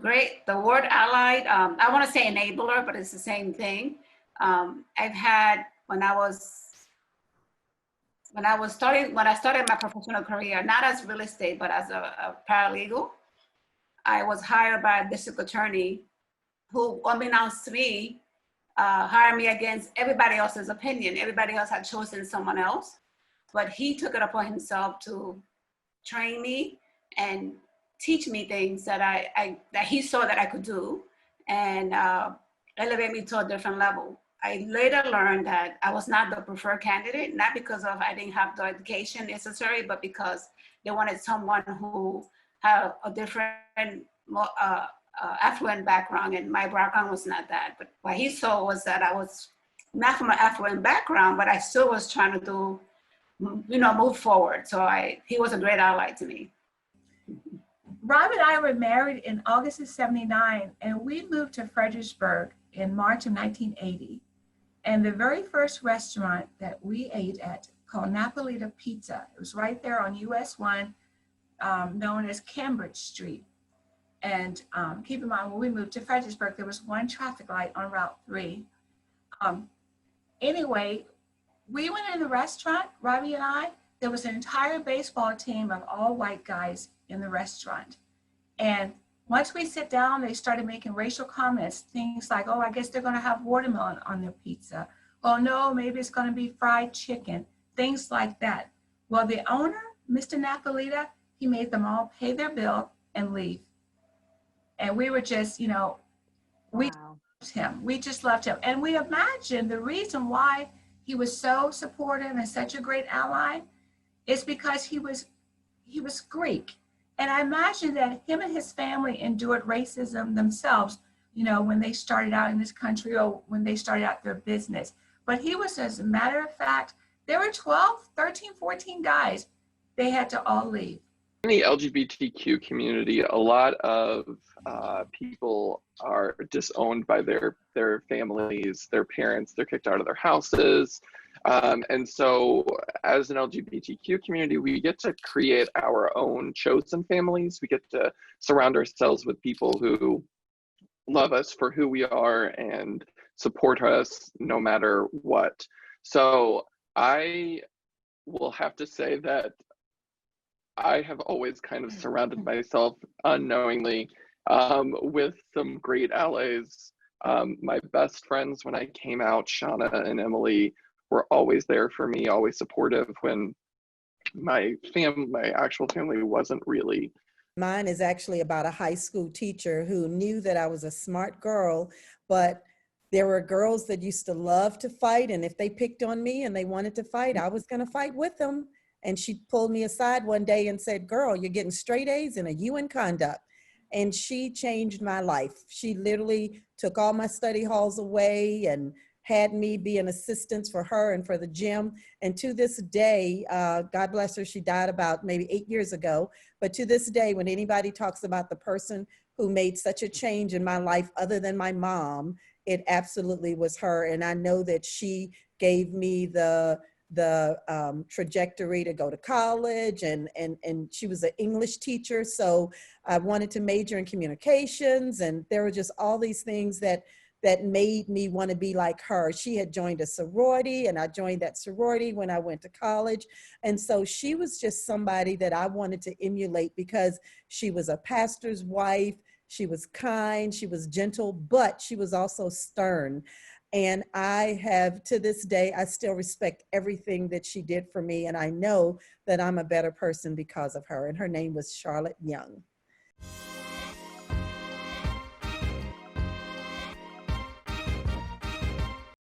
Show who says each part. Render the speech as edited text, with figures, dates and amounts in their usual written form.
Speaker 1: the word allied, I want to say enabler, but it's the same thing. I've had, when I started my professional career, not as real estate, but as a paralegal, I was hired by a district attorney who, unbeknownst to me, hired me against everybody else's opinion. Everybody else had chosen someone else, but he took it upon himself to train me and teach me things that that he saw that I could do, and elevate me to a different level. I later learned that I was not the preferred candidate, not because of I didn't have the education necessary, but because they wanted someone who had a different, more affluent background, and my background was not that. But what he saw was that I was not from an affluent background, but I still was trying to do, move forward. So he was a great ally to me.
Speaker 2: Rob and I were married in August of '79, and we moved to Fredericksburg in March of 1980. And the very first restaurant that we ate at, called Napolita Pizza, it was right there on US 1, known as Cambridge Street. And keep in mind, when we moved to Fredericksburg, there was one traffic light on Route 3. Anyway, we went in the restaurant, Robbie and I. There was an entire baseball team of all white guys in the restaurant. And once we sit down, they started making racial comments, things like, oh, I guess they're gonna have watermelon on their pizza. Oh no, maybe it's gonna be fried chicken, things like that. Well, the owner, Mr. Napolita, he made them all pay their bill and leave. And we were just, we loved him. We just loved him. And we imagined the reason why he was so supportive and such a great ally is because he was Greek. And I imagine that him and his family endured racism themselves, when they started out in this country or when they started out their business. But he was, as a matter of fact, there were 12, 13, 14 guys. They had to all leave.
Speaker 3: In the LGBTQ community, a lot of people are disowned by their families, their parents, they're kicked out of their houses. And so as an LGBTQ community, we get to create our own chosen families. We get to surround ourselves with people who love us for who we are and support us no matter what. So I will have to say that I have always kind of surrounded myself unknowingly with some great allies. My best friends when I came out, Shauna and Emily, were always there for me, always supportive when my actual family wasn't really.
Speaker 4: Mine is actually about a high school teacher who knew that I was a smart girl, but there were girls that used to love to fight, and if they picked on me and they wanted to fight, I was gonna fight with them. And she pulled me aside one day and said, girl, you're getting straight A's and a U in conduct. And she changed my life. She literally took all my study halls away and had me be an assistant for her and for the gym. And to this day, God bless her, she died about maybe 8 years ago. But to this day, when anybody talks about the person who made such a change in my life other than my mom, it absolutely was her. And I know that she gave me the trajectory to go to college, and she was an English teacher. So I wanted to major in communications, and there were just all these things that made me want to be like her. She had joined a sorority, and I joined that sorority when I went to college. And so she was just somebody that I wanted to emulate because she was a pastor's wife. She was kind, she was gentle, but she was also stern. And I have, to this day, I still respect everything that she did for me. And I know that I'm a better person because of her. And her name was Charlotte Young.